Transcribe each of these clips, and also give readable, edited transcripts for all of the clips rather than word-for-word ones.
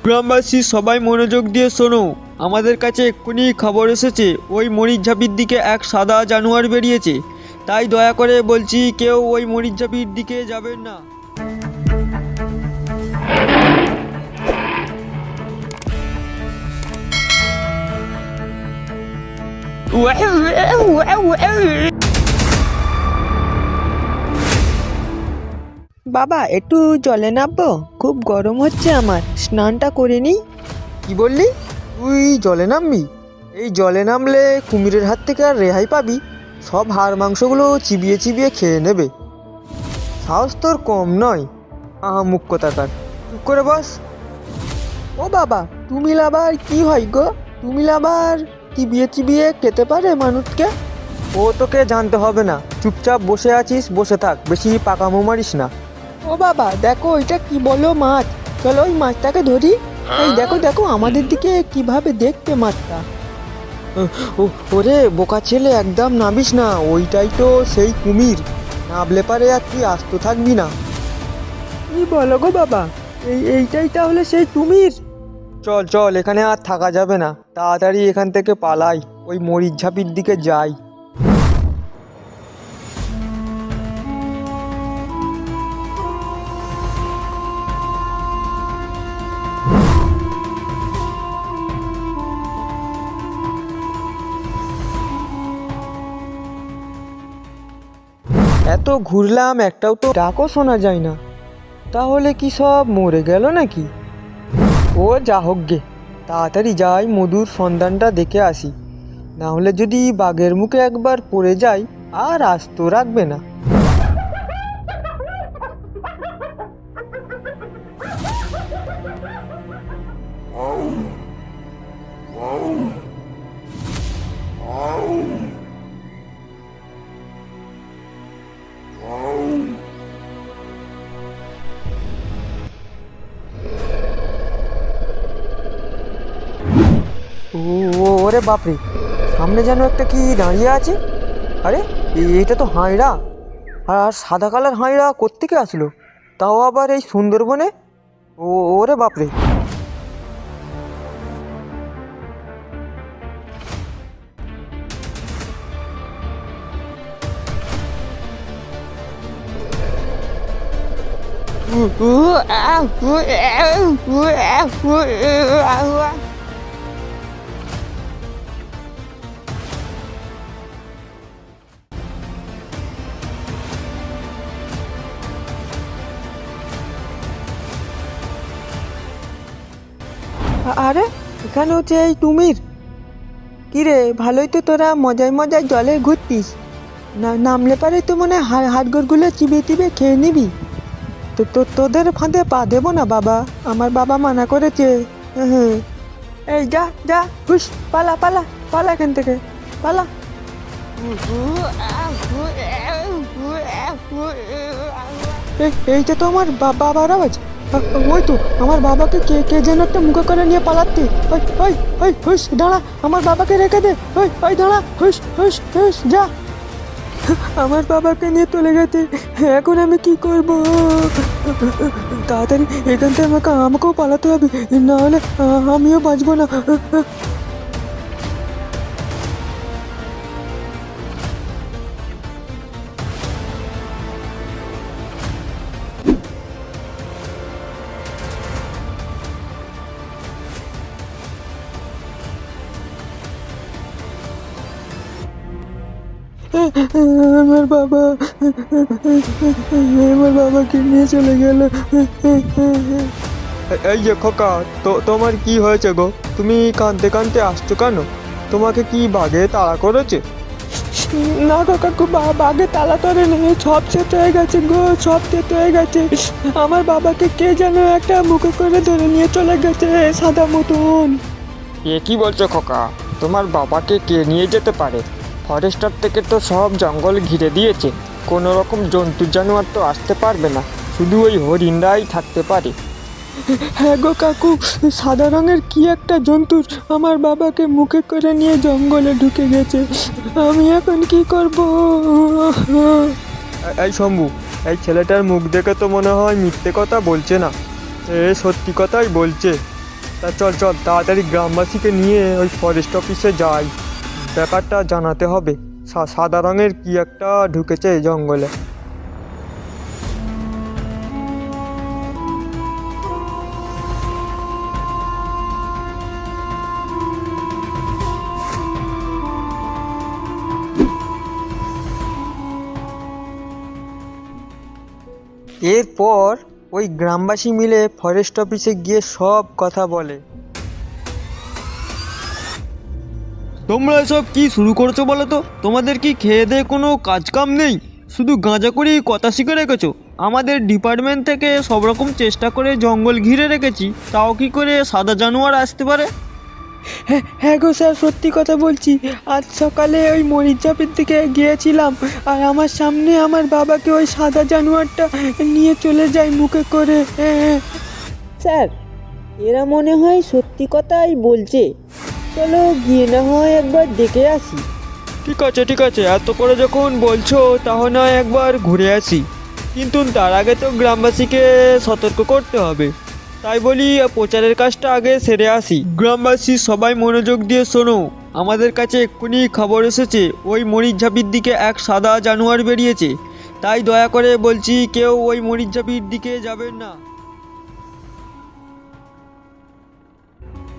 গ্রামবাসী সবাই মনোযোগ দিয়ে শোনো, আমাদের কাছে এক্ষুনি খবর এসেছে ওই মরিচঝাপির দিকে এক সাদা জানোয়ার বেরিয়েছে। তাই দয়া করে বলছি কেউ ওই মরিচঝাপির দিকে যাবেন না। বাবা একটু জলে নামবো, খুব গরম হচ্ছে, আমার স্নানটা করে নিই। কি বললি? তুই জলে নামবি? এই জলে নামলে কুমিরের হাত থেকে আর রেহাই পাবি? সব হাড় মাংসগুলো চিবিয়ে চিবিয়ে খেয়ে নেবে। সাহস তোর কম নয়। মুখ কোথাকার, চুপ করে বস। ও বাবা, তুমি আবার কি হয় গো? তুমি আবার চিবিয়ে চিবিয়ে খেতে পারে মানুষকে? ও তোকে জানতে হবে না, চুপচাপ বসে আছিস, বসে থাক, বেশি পাকামো মারিস না। ও বাবা দেখো, এটা কি বলো মাছ? চলো ওই মাছটাকে ধরি। এই দেখো দেখো আমাদের দিকে কিভাবে দেখতে মাছটা। ওরে বোকা ছেলে, একদম নামিস না, ওইটাই তো সেই কুমির। নামলে পারে আর তুই আস্ত থাকবি না। কি বলো গো বাবা? এইটাই তাহলে সেই কুমির? চল চল, এখানে আর থাকা যাবে না, তাড়াতাড়ি এখান থেকে পালাই, ওই মরিচঝাপির দিকে যাই। এত ঘুরলাম, একটাও তো ডাকও শোনা যায় না। তাহলে কি সব মরে গেল নাকি? ও যা হোক গে, তাড়াতাড়ি যাই, মধুর সন্ধানটা দেখে আসি। না হলে যদি বাঘের মুখে একবার পড়ে যাই, আর আস্ত রাখবে না। ওরে বাপরে, সামনে যেন একটা কি দাঁড়িয়ে আছে। আরে এটা তো হাঁড়া, আর সাদা কালার হাঁড়া কোত্থেকে আসলো, তাও আবার এই সুন্দরবনে? ওরে বাপরে। আরে এখানে হচ্ছে এই কুমির। কিরে, ভালোই তো তোরা মজায় মজায় জলে ঘুরতিস, না নামলে পারে তো মনে হয় হাড়গোড়গুলো চিবিয়ে চিবিয়ে খেয়ে নিবি। তোদের ফাঁদে পা দেবো না বাবা, আমার বাবা মানা করেছে। হ্যাঁ, এই যা যা, হুস, পালা পালা পালা এখান থেকে, পালা। এইটা তো আমার বাবার আওয়াজ। ওই তো আমার বাবাকে কে কে যেন একটা মুখে করে নিয়ে পালাচ্ছে। ওই ওই ওই হুস, দাঁড়া, আমার বাবাকে রেখে দে। ওই ওই দাঁড়া, হুস হুস হুস, যা। আমার বাবাকে নিয়ে চলে গেছে, এখন আমি কি করব? তাড়াতাড়ি এখান থেকে আমাকেও পালাতে হবে, নাহলে আমিও বাঁচবো না। আমার বাবা, আমার বাবাকে নিয়ে চলে গেল। এই যে খোকা, তোমার কি হয়েছে গো? তুমি কাঁদতে কাঁদতে আসছো কেন? তোমাকে কি বাঘে তাড়া করেছে? না কাকু, বাঘে তালা ধরে নেই, সব শেষ হয়ে গেছে গো, সব শেষ হয়ে গেছে। আমার বাবাকে কে যেন একটা মুখে করে ধরে নিয়ে চলে গেছে, সাদা মতন। এ কি বলছো খোকা? তোমার বাবাকে কে নিয়ে যেতে পারে? ফরেস্টার থেকে তো সব জঙ্গল ঘিরে দিয়েছে, কোনো রকম জন্তু জানোয়ার তো আসতে পারবে না, শুধু ওই হরিণরাই থাকতে পারে। হ্যাঁ গো কাকু, সাদা রঙের কি একটা জন্তুর আমার বাবাকে মুখে করে নিয়ে জঙ্গলে ঢুকে গেছে। আমি এখন কি করব? এই শম্ভু, এই ছেলেটার মুখ দেখে তো মনে হয় মিথ্যে কথা বলছে না, সত্যি কথাই বলছে। তা চল চল তাড়াতাড়ি গ্রামবাসীকে নিয়ে ওই ফরেস্ট অফিসে যাই, ব্যাপারটা জানাতে হবে। সাদা রঙের কি একটা ঢুকেছে এই জঙ্গলে। এরপর ওই গ্রামবাসী মিলে ফরেস্ট অফিসে গিয়ে সব কথা বলে। তোমরা এসব কি শুরু করছো বলো তো? তোমাদের কি খেয়ে দেয়ে কোনো কাজ কাম নেই? শুধু গাঁজা করেই কথা শিখে রেখেছো। আমাদের ডিপার্টমেন্ট থেকে সব রকম চেষ্টা করে জঙ্গল ঘিরে রেখেছি, তাও কি করে সাদা জানোয়ার আসতে পারে? হ্যাঁ হ্যাঁ গো স্যার, সত্যি কথা বলছি। আজ সকালে ওই মরিচঝাপের দিকে গিয়েছিলাম, আর আমার সামনে আমার বাবাকে ওই সাদা জানোয়ারটা নিয়ে চলে যায় মুখে করে। স্যার, এরা মনে হয় সত্যি কথাই বলছে। চলো গিয়ে না হয় একবার দেখে আসি। ঠিক আছে, এত করে যখন বলছো তাহলে নয় একবার ঘুরে আসি, কিন্তু তার আগে তো গ্রামবাসীকে সতর্ক করতে হবে। তাই বলি প্রচারের কাজটা আগে সেরে আসি। গ্রামবাসী সবাই মনোযোগ দিয়ে শোনো, আমাদের কাছে এক্ষুনি খবর এসেছে ওই মরিচঝাপির দিকে এক সাদা জানোয়ার বেরিয়েছে। তাই দয়া করে বলছি কেউ ওই মরিচঝাপির দিকে যাবেন না।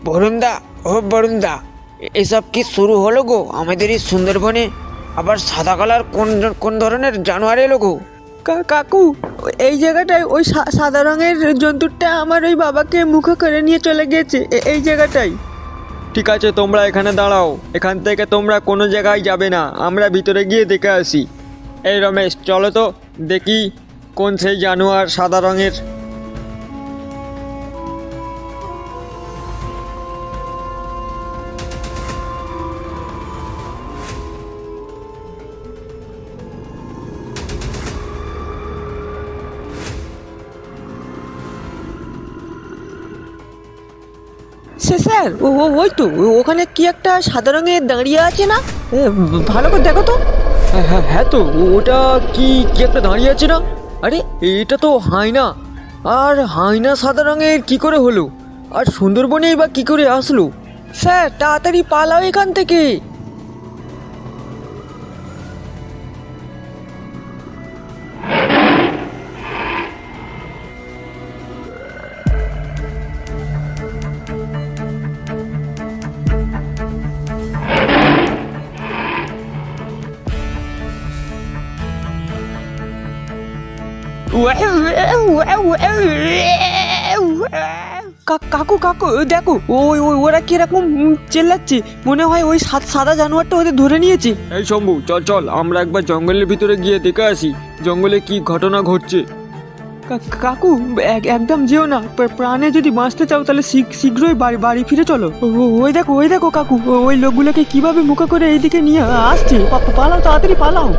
বরুণদা, ও বরুণদা, এসব কি শুরু হলো গো? আমাদের এই সুন্দরবনে আবার সাদা কালার কোন ধরনের জানোয়ার এলো গো? কাকু, এই জায়গাটায় ওই সাদা রঙের জন্তুটা আমার ওই বাবাকে মুখে করে নিয়ে চলে গেছে, এই জায়গাটাই। ঠিক আছে, তোমরা এখানে দাঁড়াও, এখান থেকে তোমরা কোনো জায়গায় যাবে না, আমরা ভিতরে গিয়ে দেখে আসি। এই রমেশ, চলো তো দেখি কোন সেই জানোয়ার সাদা রঙের। স্যার, ওই তো ওখানে কি একটা সাদা রঙের দাঁড়িয়ে আছে না? ভালো করে দেখো তো। হ্যাঁ তো, ওটা কি কি একটা দাঁড়িয়ে আছে না? আরে এটা তো হায়না, আর হায়না সাদা রঙের কি করে হলো? আর সুন্দরবনেই বা কি করে আসলো? স্যার, তাড়াতাড়ি পালাও এখান থেকে। কাকু কাকু দেখো, ওরা কিরকম চেল্লাচ্ছে, মনে হয় ওই সাদা জানোয়ারটা ওদের ধরে নিয়েছে। এই শম্ভু, চল আমরা একবার জঙ্গলের ভিতরে গিয়ে দেখে আসি জঙ্গলে কি ঘটনা ঘটছে। কাকু, একদম যেও না, প্রাণে যদি বাঁচতে চাও তাহলে শীঘ্রই বাড়ি ফিরে চলো। ওই দেখো কাকু, ওই লোকগুলোকে কিভাবে মুখে করে এইদিকে নিয়ে আসছে। পালাও, তাড়াতাড়ি পালাও।